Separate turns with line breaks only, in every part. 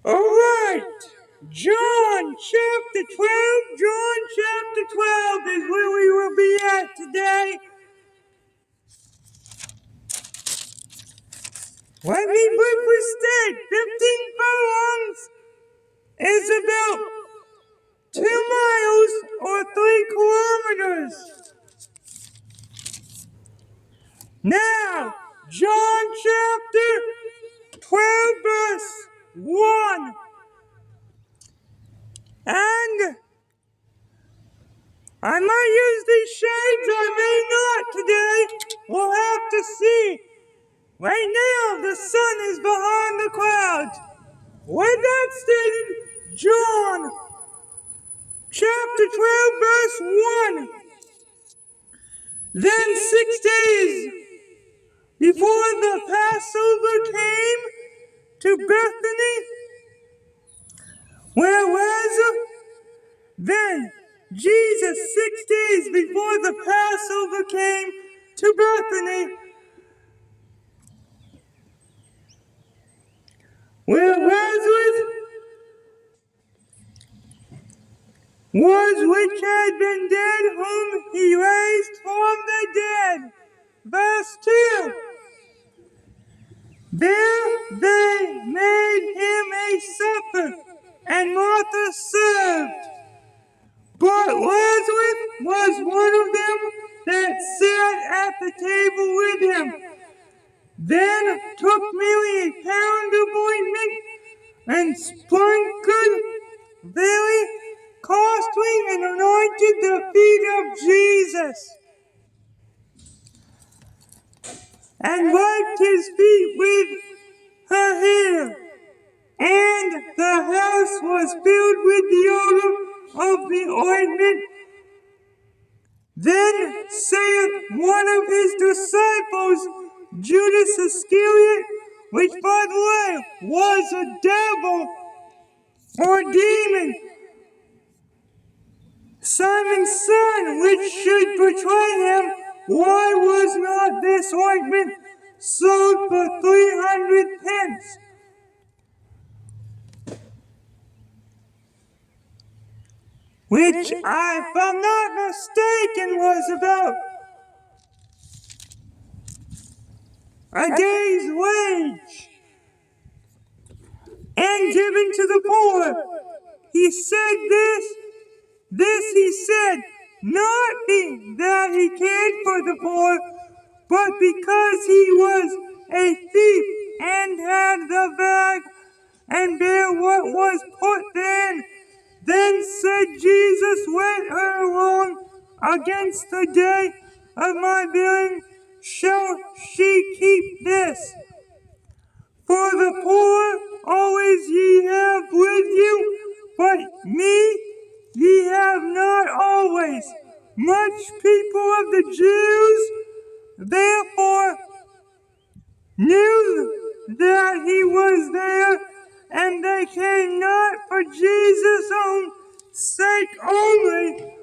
All right, John chapter 12. John chapter 12 is where we will be at today. Let me briefly state 15 furlongs is about 2 miles or 3 kilometers. Now, John chapter 12 verse 1. And I might use these shades, I may not today. We'll have to see. Right now, the sun is behind the clouds. With that stated, John chapter 12 verse 1. Then 6 days before the Passover came to Bethany, where Lazarus, then Jesus 6 days before the Passover came to Bethany, where Lazarus was which had been dead, whom he raised from the dead. Verse 2. There they made him a supper, and Martha served. But Lazarus was one of them that sat at the table with him. Then took Mary a pound of ointment, and sprinkled very costly, and anointed the feet of Jesus, and wiped his feet with her hair. And the house was filled with the odor of the ointment. Then saith one of his disciples, Judas Iscariot, which by the way was a devil or demon, Simon's son, which should betray him, why was not this ointment sold for 300 pence? Which, if I'm not mistaken, was about a day's wage, and given to the poor. He said this he said, not that he cared for the poor, but because he was a thief, and had the bag, and bare what was put therein. Then said Jesus, let her alone. Against the day of my burial shall she keep this. For the poor always ye have with you, but me ye have not always. Much people of the Jews therefore knew that he was there, and they came not for Jesus' own sake only,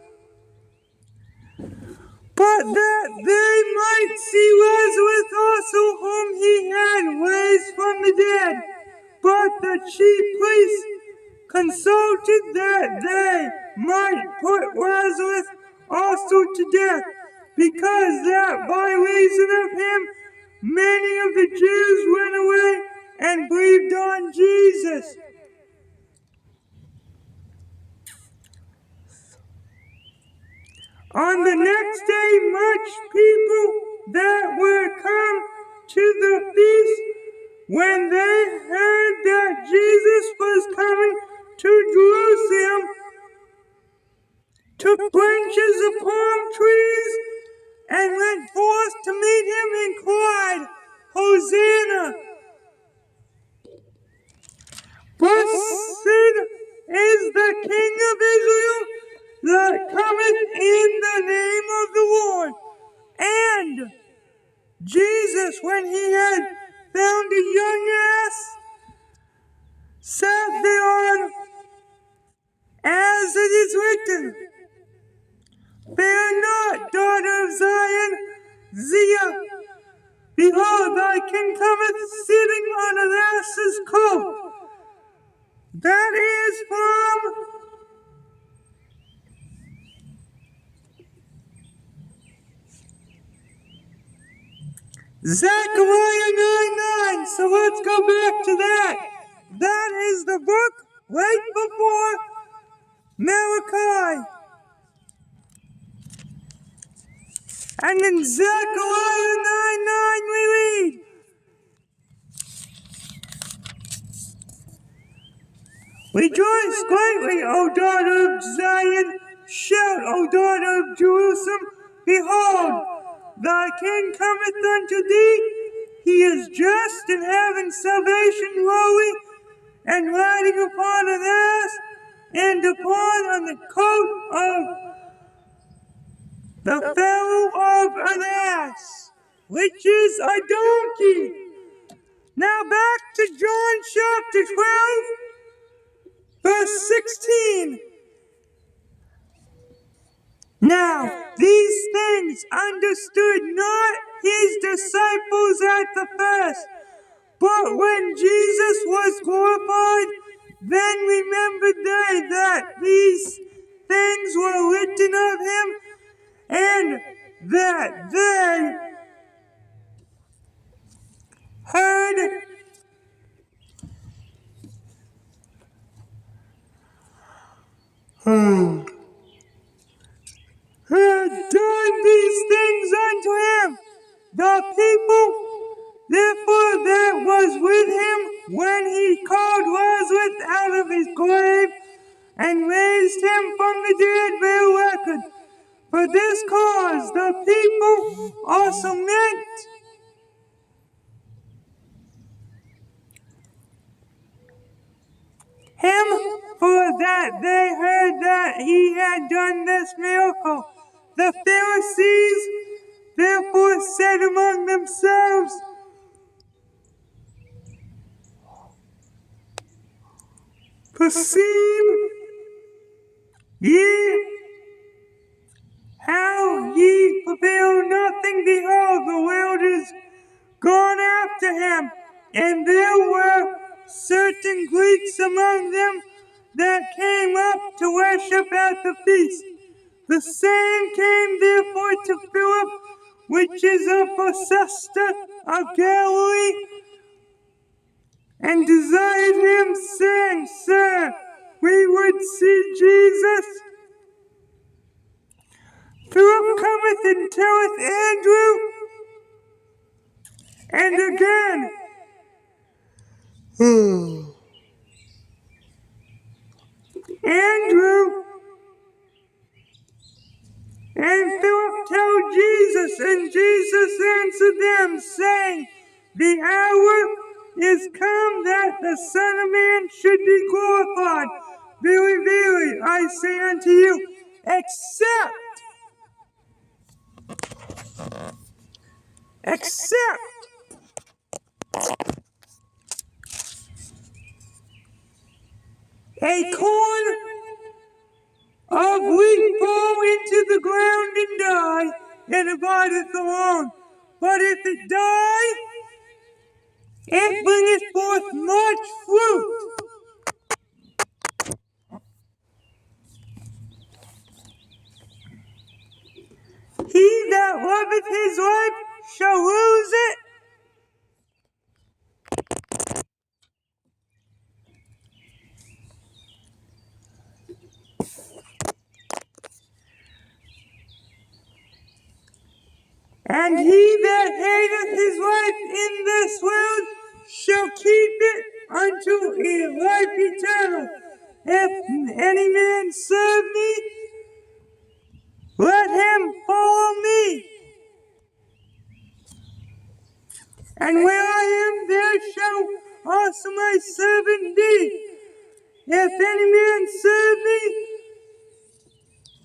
but that they might see Lazarus also, whom he had raised from the dead. But the chief priests consulted that they might put Lazarus also to death, because that by reason of him many of the Jews went away and believed on Jesus. On the next day, much people that were come to the feast, when they heard that Jesus was coming to Jerusalem, took branches of palm trees and went forth to meet him and cried, Hosanna! Blessed is the King of Israel that cometh in the name of the Lord. And Jesus, when he had found a young ass, sat thereon, as it is written, Fear not, daughter of Zion, Zia, behold, thy king cometh sitting on an ass's coat. That is from Zechariah 9:9. So let's go back to that. That is the book right before Malachi. And in Zechariah 9:9 we read, Rejoice greatly, O daughter of Zion. Shout, O daughter of Jerusalem. Behold, thy king cometh unto thee. He is just and having salvation lowly, and riding upon an ass, and upon the coat of the fellow of an ass, which is a donkey. Now back to John chapter 12, verse 16. Now these things understood not his disciples at the first, but when Jesus was glorified, then remembered they that these things were written of him, and that they heard had done these things unto him. The people, therefore, that was with him when he called Lazarus out of his grave and raised him from the dead bear record. For this cause the people also meant him, for that they heard that he had done this miracle. The Pharisees therefore said among themselves, Perceive ye how ye prevail nothing? Behold, the world is gone after him. And there were certain Greeks among them that came up to worship at the feast. The same came therefore to Philip, which is of Bethsaida of Galilee, and desired him, saying, Sir, we would see Jesus. Philip cometh and telleth Andrew, and again, Andrew, and Philip told Jesus, and Jesus answered them, saying, The hour is come that the Son of Man should be glorified. Verily, verily, I say unto you, except a corn of wheat fall into the ground and die, it abideth alone. But if it die, it bringeth forth much fruit. He that loveth his life shall lose it, and he that hateth his life in this world shall keep it unto a life eternal. If any man serve me, let him follow me. And where I am, there shall also my servant be. If any man serve me,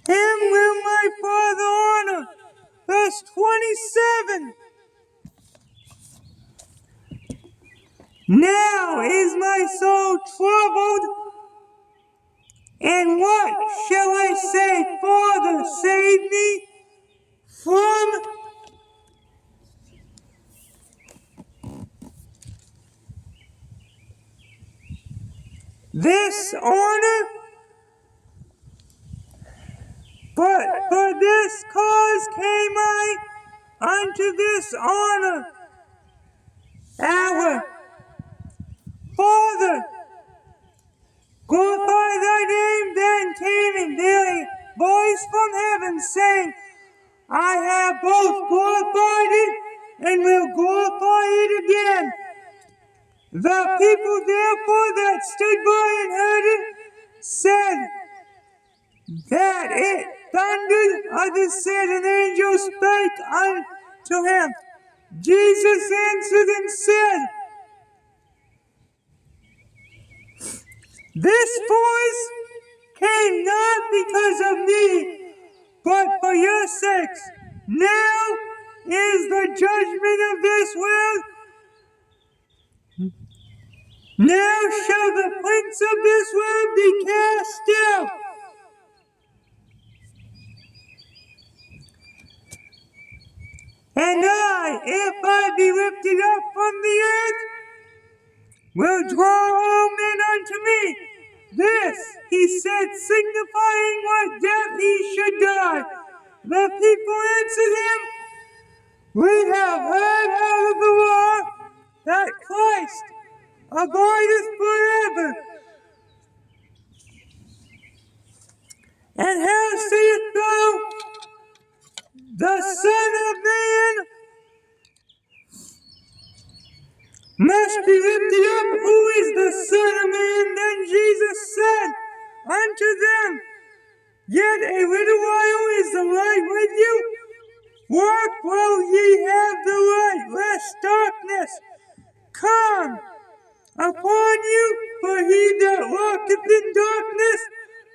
him will my Father honor. Verse 27. Now is my soul troubled, and what shall I say? Father, save me from this honor, but for this cause came I unto this honor. Our Father, glorify thy name. Then came in there a voice from heaven, saying, I have both glorified it and will glorify it again. The people therefore that stood by and heard it said that it thundered. Others said, an angel spake unto him. Jesus answered and said, this voice came not because of me, but for your sakes. Now is the judgment of this world. Now shall the prince of this world be cast out. And I, if I be lifted up from the earth, will draw all men unto me. This he said, signifying what death he should die. The people answered him, we have heard out of the law that Christ abideth forever. And how sayest thou, the Son of Man must be lifted up? Who is the Son of Man? Then Jesus said unto them, yet a little while is the light with you. Walk while ye have the light, lest darkness come upon you. For he that walketh in darkness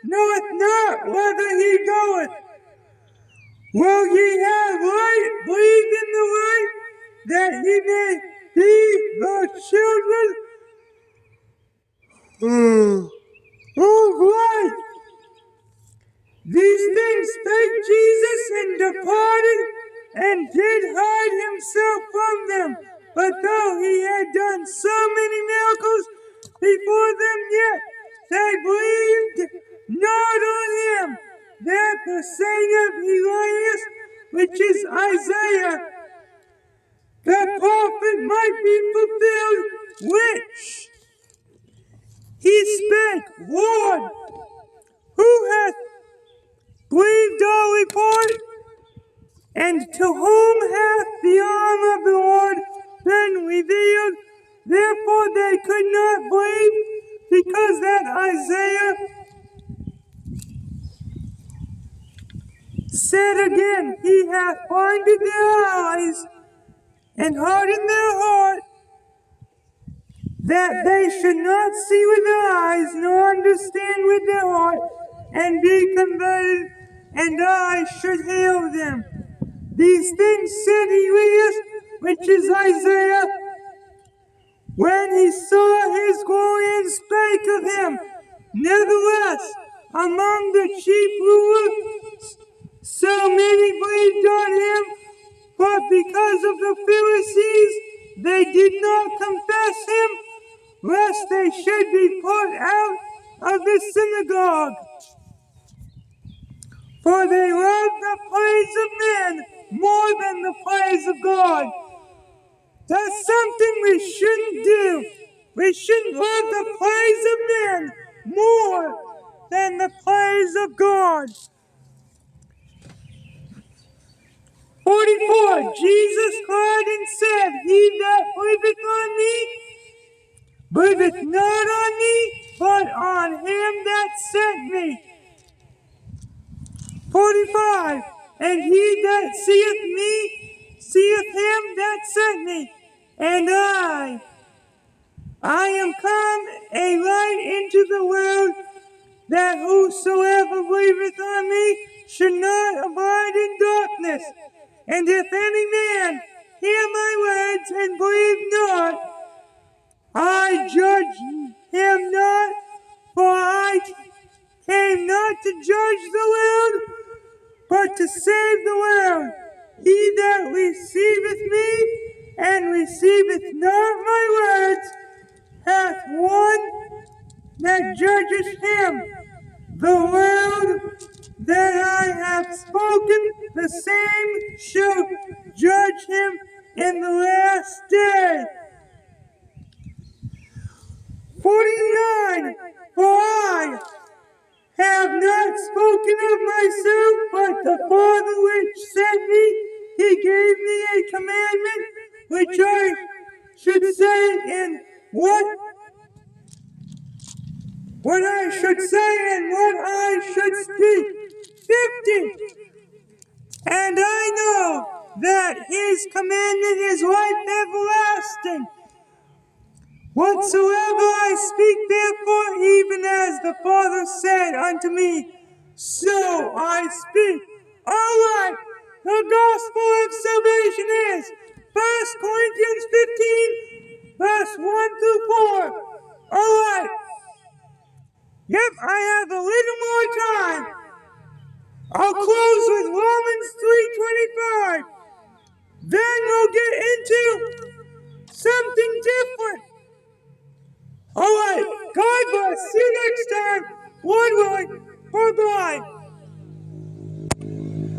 knoweth not whither he goeth. Will ye have light? Believe in the light, that ye may be the children of light. These things spake Jesus, and departed, and did hide himself from them. But though he had done so many miracles before them, yet they believed not on him. That the saying of Elias, which is Isaiah, the prophet, might be fulfilled, which he spake, Lord, who hath believed our report? And to whom hath the arm of the Lord been revealed? Therefore they could not believe, because that Isaiah said again, he hath blinded their eyes and hardened their heart, that they should not see with their eyes, nor understand with their heart, and be converted, and I should heal them. These things said Elias, which is Isaiah, when he saw his glory, and spake of him. Nevertheless, among the chief rulers, so many believed on him, but because of the Pharisees, they did not confess him, lest they should be put out of the synagogue. For they love the praise of men more than the praise of God. That's something we shouldn't do. We shouldn't love the praise of men more than the praise of God. 44. Jesus cried and said, he that believeth on me, believeth not on me, but on him that sent me. 45. And he that seeth me, seeth him that sent me. And I am come a light into the world, that whosoever believeth on me should not abide in darkness. And if any man hear my words and believe not, I judge him not, for I came not to judge the world, but to save the world. He that receiveth me and receiveth not my words hath one that judges him. The word that I have spoken, the same shall judge him in the last day. 49. For I have not spoken of myself, but the Father which sent me, he gave me a commandment which I should say and what I should say and what I should speak. 50. And I know that his commandment is life everlasting. Whatsoever I speak, therefore, even as the Father said unto me, so I speak. All right, the gospel of salvation is 1 Corinthians 15, verse 1 through 4. All right. Yep, I have a little more time. I'll close with Romans 3:25. Then we'll get into something different. All right, God bless. See you next time. One way. Bye-bye.